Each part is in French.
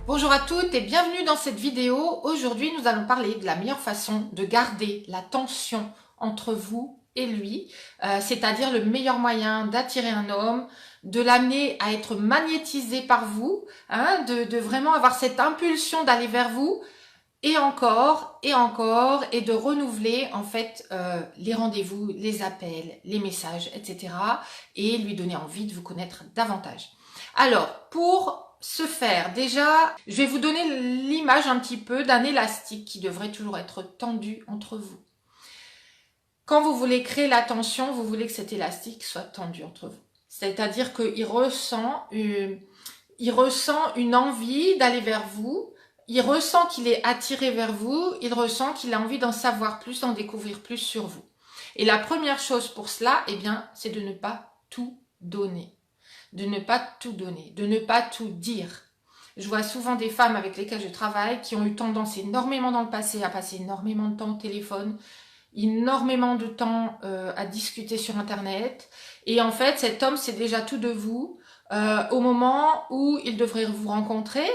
Bonjour à toutes et bienvenue dans cette vidéo. Aujourd'hui, nous allons parler de la meilleure façon de garder la tension entre vous et lui, c'est-à-dire le meilleur moyen d'attirer un homme, de l'amener à être magnétisé par vous, de vraiment avoir cette impulsion d'aller vers vous, et encore, et de renouveler en fait les rendez-vous, les appels, les messages, etc. et lui donner envie de vous connaître davantage. Alors, pour ce faire, déjà, je vais vous donner l'image un petit peu d'un élastique qui devrait toujours être tendu entre vous. Quand vous voulez créer la tension, vous voulez que cet élastique soit tendu entre vous. C'est-à-dire qu'il ressent une envie d'aller vers vous, il ressent qu'il est attiré vers vous, il ressent qu'il a envie d'en savoir plus, d'en découvrir plus sur vous. Et la première chose pour cela, eh bien, c'est de ne pas tout donner. De ne pas tout donner, de ne pas tout dire. Je vois souvent des femmes avec lesquelles je travaille qui ont eu tendance énormément dans le passé à passer énormément de temps au téléphone, énormément de temps à discuter sur Internet. Et en fait, cet homme sait déjà tout de vous au moment où il devrait vous rencontrer.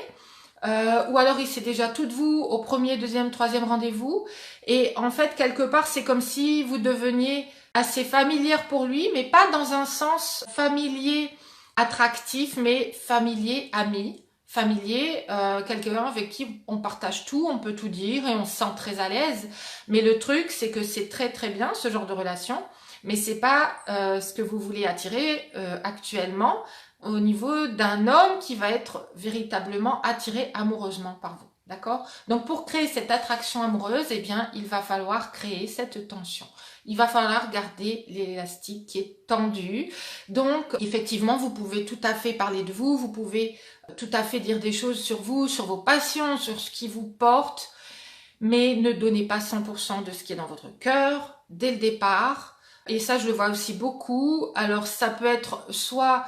Ou alors il sait déjà tout de vous au premier, deuxième, troisième rendez-vous. Et en fait, quelque part, c'est comme si vous deveniez assez familière pour lui, mais pas dans un sens familier attractif, mais familier, ami, familier, quelqu'un avec qui on partage tout, on peut tout dire et on se sent très à l'aise. Mais le truc, c'est que c'est très très bien ce genre de relation, mais c'est pas ce que vous voulez attirer actuellement au niveau d'un homme qui va être véritablement attiré amoureusement par vous. D'accord? Donc pour créer cette attraction amoureuse, eh bien, il va falloir créer cette tension. Il va falloir garder l'élastique qui est tendu. Donc, effectivement, vous pouvez tout à fait parler de vous, vous pouvez tout à fait dire des choses sur vous, sur vos passions, sur ce qui vous porte, mais ne donnez pas 100% de ce qui est dans votre cœur dès le départ. Et ça, je le vois aussi beaucoup. Alors, ça peut être soit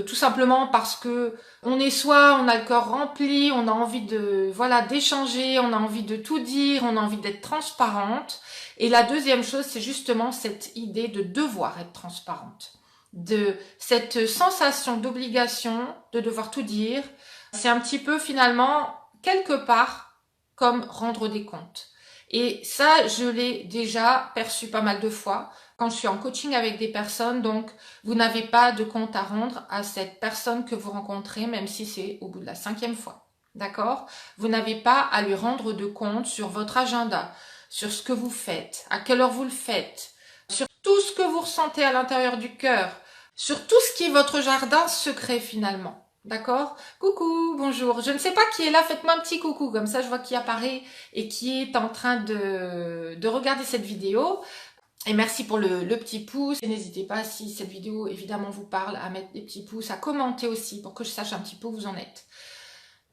tout simplement parce que on a le cœur rempli, on a envie de d'échanger, on a envie de tout dire, on a envie d'être transparente. Et la deuxième chose, c'est justement cette idée de devoir être transparente, de cette sensation d'obligation de devoir tout dire. C'est un petit peu finalement quelque part comme rendre des comptes. Et ça, je l'ai déjà perçu pas mal de fois quand je suis en coaching avec des personnes. Donc, vous n'avez pas de compte à rendre à cette personne que vous rencontrez, même si c'est au bout de la 5e fois. D'accord? Vous n'avez pas à lui rendre de compte sur votre agenda, sur ce que vous faites, à quelle heure vous le faites, sur tout ce que vous ressentez à l'intérieur du cœur, sur tout ce qui est votre jardin secret finalement. D'accord? Coucou, bonjour. Je ne sais pas qui est là, faites-moi un petit coucou, comme ça je vois qui apparaît et qui est en train de regarder cette vidéo. Et merci pour le petit pouce. Et n'hésitez pas, si cette vidéo évidemment vous parle, à mettre des petits pouces, à commenter aussi pour que je sache un petit peu où vous en êtes.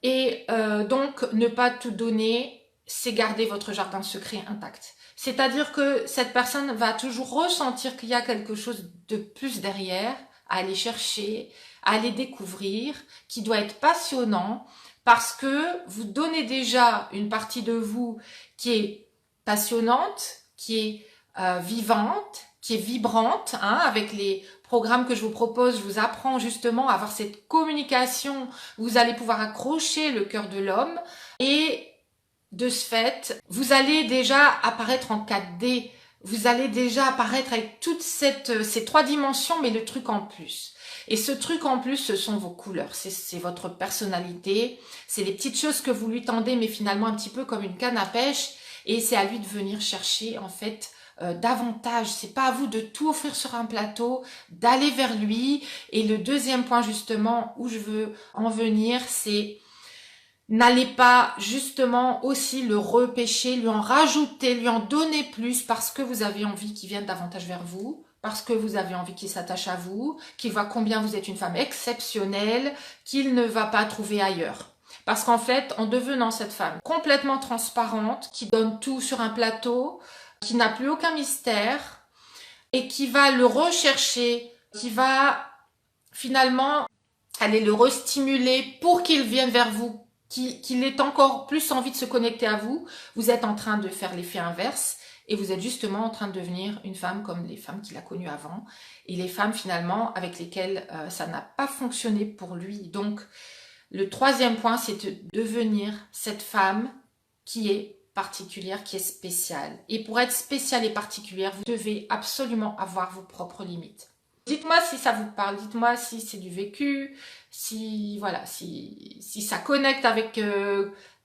Et donc, ne pas tout donner, c'est garder votre jardin secret intact. C'est-à-dire que cette personne va toujours ressentir qu'il y a quelque chose de plus derrière, à aller chercher, à aller découvrir, qui doit être passionnant, parce que vous donnez déjà une partie de vous qui est passionnante, qui est vivante, qui est vibrante, avec les programmes que je vous propose. Je vous apprends justement à avoir cette communication. Vous allez pouvoir accrocher le cœur de l'homme et de ce fait, vous allez déjà apparaître en 4D. Vous allez déjà apparaître avec toutes ces 3 dimensions, mais le truc en plus. Et ce truc en plus, ce sont vos couleurs, c'est votre personnalité, c'est les petites choses que vous lui tendez, mais finalement un petit peu comme une canne à pêche, et c'est à lui de venir chercher en fait davantage. C'est pas à vous de tout offrir sur un plateau, d'aller vers lui. Et le deuxième point justement où je veux en venir, c'est n'allez pas justement aussi le repêcher, lui en rajouter, lui en donner plus parce que vous avez envie qu'il vienne davantage vers vous, parce que vous avez envie qu'il s'attache à vous, qu'il voit combien vous êtes une femme exceptionnelle, qu'il ne va pas trouver ailleurs. Parce qu'en fait, en devenant cette femme complètement transparente, qui donne tout sur un plateau, qui n'a plus aucun mystère et qui va le rechercher, qui va finalement aller le restimuler pour qu'il vienne vers vous, qu'il ait encore plus envie de se connecter à vous, vous êtes en train de faire l'effet inverse et vous êtes justement en train de devenir une femme comme les femmes qu'il a connues avant et les femmes finalement avec lesquelles ça n'a pas fonctionné pour lui. Donc, Le troisième point, c'est de devenir cette femme qui est particulière, qui est spéciale. Et pour être spéciale et particulière, vous devez absolument avoir vos propres limites. Dites-moi si ça vous parle, dites-moi si c'est du vécu, si voilà, si ça connecte avec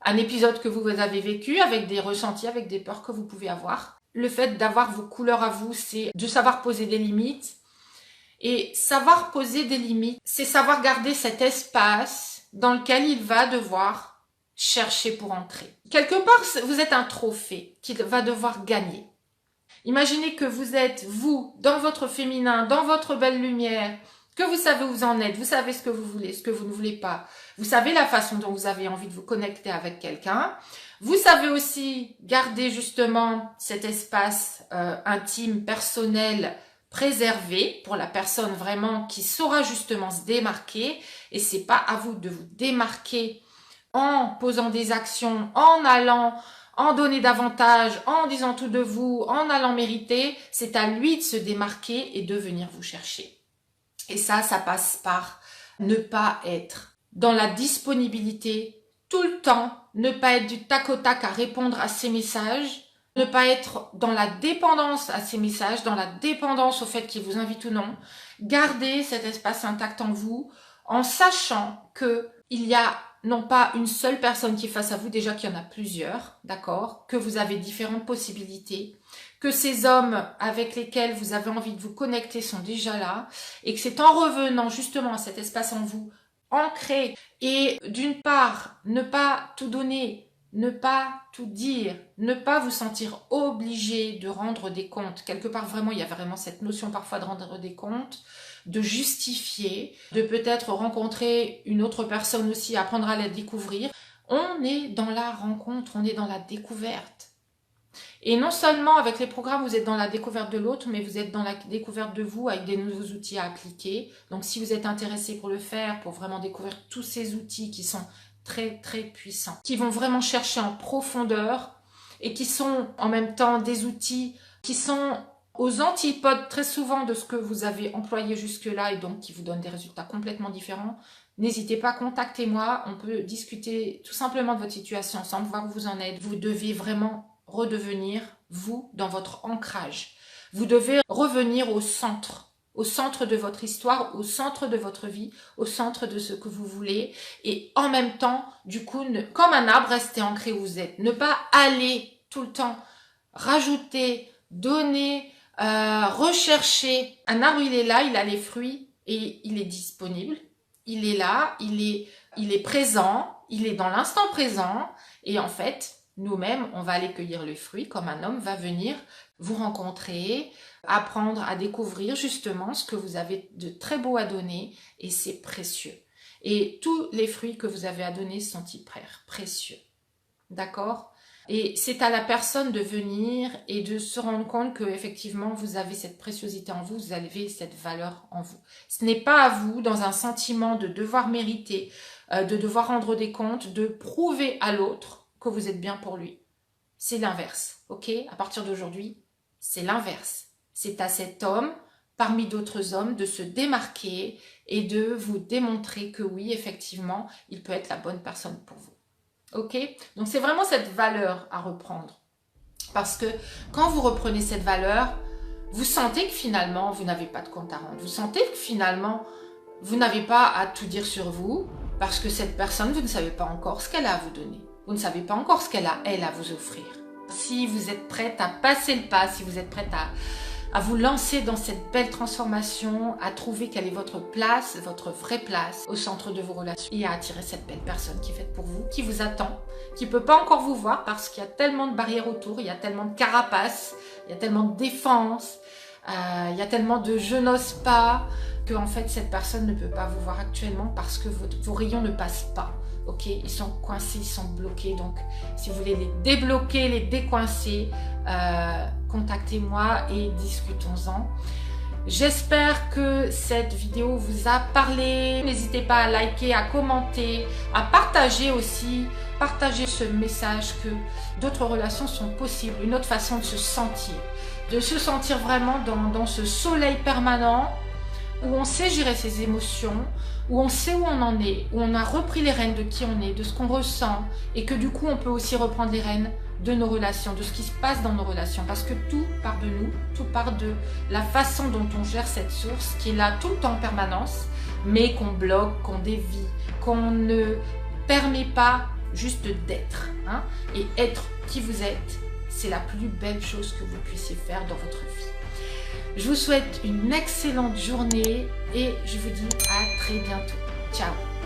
un épisode que vous avez vécu, avec des ressentis, avec des peurs que vous pouvez avoir. Le fait d'avoir vos couleurs à vous, c'est de savoir poser des limites. Et savoir poser des limites, c'est savoir garder cet espace dans lequel il va devoir chercher pour entrer. Quelque part, vous êtes un trophée qu'il va devoir gagner. Imaginez que vous êtes, vous, dans votre féminin, dans votre belle lumière, que vous savez où vous en êtes, vous savez ce que vous voulez, ce que vous ne voulez pas. Vous savez la façon dont vous avez envie de vous connecter avec quelqu'un. Vous savez aussi garder justement cet espace intime, personnel, préservé pour la personne vraiment qui saura justement se démarquer. Et c'est pas à vous de vous démarquer en posant des actions, en allant, en donner davantage, en disant tout de vous, en allant mériter. C'est à lui de se démarquer et de venir vous chercher. Et ça passe par ne pas être dans la disponibilité tout le temps, ne pas être du tac au tac à répondre à ses messages, ne pas être dans la dépendance à ces messages, dans la dépendance au fait qu'il vous invite ou non. Gardez cet espace intact en vous, en sachant que il y a non pas une seule personne qui est face à vous, déjà qu'il y en a plusieurs, d'accord, que vous avez différentes possibilités, que ces hommes avec lesquels vous avez envie de vous connecter sont déjà là, et que c'est en revenant justement à cet espace en vous, ancré, et d'une part, ne pas tout donner, ne pas tout dire, ne pas vous sentir obligé de rendre des comptes. Quelque part, vraiment, il y a vraiment cette notion parfois de rendre des comptes, de justifier, de peut-être rencontrer une autre personne aussi, apprendre à la découvrir. On est dans la rencontre, on est dans la découverte. Et non seulement avec les programmes, vous êtes dans la découverte de l'autre, mais vous êtes dans la découverte de vous avec des nouveaux outils à appliquer. Donc si vous êtes intéressé pour le faire, pour vraiment découvrir tous ces outils qui sont très très puissants, qui vont vraiment chercher en profondeur et qui sont en même temps des outils qui sont aux antipodes très souvent de ce que vous avez employé jusque-là et donc qui vous donnent des résultats complètement différents, n'hésitez pas, contactez-moi, on peut discuter tout simplement de votre situation ensemble, voir où vous en êtes. Vous devez vraiment redevenir vous dans votre ancrage. Vous devez revenir au centre de votre histoire, au centre de votre vie, au centre de ce que vous voulez et en même temps, du coup, comme un arbre, rester ancré où vous êtes. Ne pas aller tout le temps rajouter, donner, rechercher. Un arbre, il est là, il a les fruits et il est disponible. Il est là, il est présent, il est dans l'instant présent et en fait, nous-mêmes, on va aller cueillir le fruit comme un homme va venir vous rencontrer, apprendre à découvrir justement ce que vous avez de très beau à donner et c'est précieux. Et tous les fruits que vous avez à donner sont hyper précieux. D'accord ? Et c'est à la personne de venir et de se rendre compte que effectivement vous avez cette préciosité en vous, vous avez cette valeur en vous. Ce n'est pas à vous, dans un sentiment de devoir mériter, de devoir rendre des comptes, de prouver à l'autre que vous êtes bien pour lui. C'est l'inverse, ok? À partir d'aujourd'hui, c'est l'inverse. C'est à cet homme, parmi d'autres hommes, de se démarquer et de vous démontrer que oui, effectivement, il peut être la bonne personne pour vous. Ok? Donc c'est vraiment cette valeur à reprendre. Parce que quand vous reprenez cette valeur, vous sentez que finalement, vous n'avez pas de compte à rendre. Vous sentez que finalement, vous n'avez pas à tout dire sur vous, parce que cette personne, vous ne savez pas encore ce qu'elle a à vous donner. Vous ne savez pas encore ce qu'elle a, elle, à vous offrir. Si vous êtes prête à passer le pas, si vous êtes prête à vous lancer dans cette belle transformation, à trouver quelle est votre place, votre vraie place au centre de vos relations et à attirer cette belle personne qui est faite pour vous, qui vous attend, qui ne peut pas encore vous voir parce qu'il y a tellement de barrières autour, il y a tellement de carapaces, il y a tellement de défense, il y a tellement de je n'ose pas que en fait cette personne ne peut pas vous voir actuellement parce que vos rayons ne passent pas. Ok, ils sont coincés, ils sont bloqués. Donc, si vous voulez les débloquer, les décoincer, contactez-moi et discutons-en. J'espère que cette vidéo vous a parlé. N'hésitez pas à liker, à commenter, à partager aussi. Partagez ce message que d'autres relations sont possibles, une autre façon de se sentir vraiment dans ce soleil permanent où on sait gérer ses émotions, où on sait où on en est, où on a repris les rênes de qui on est, de ce qu'on ressent, et que du coup on peut aussi reprendre les rênes de nos relations, de ce qui se passe dans nos relations, parce que tout part de nous, tout part de la façon dont on gère cette source qui est là tout le temps en permanence, mais qu'on bloque, qu'on dévie, qu'on ne permet pas juste d'être. Hein. Et être qui vous êtes, c'est la plus belle chose que vous puissiez faire dans votre vie. Je vous souhaite une excellente journée et je vous dis à très bientôt. Ciao!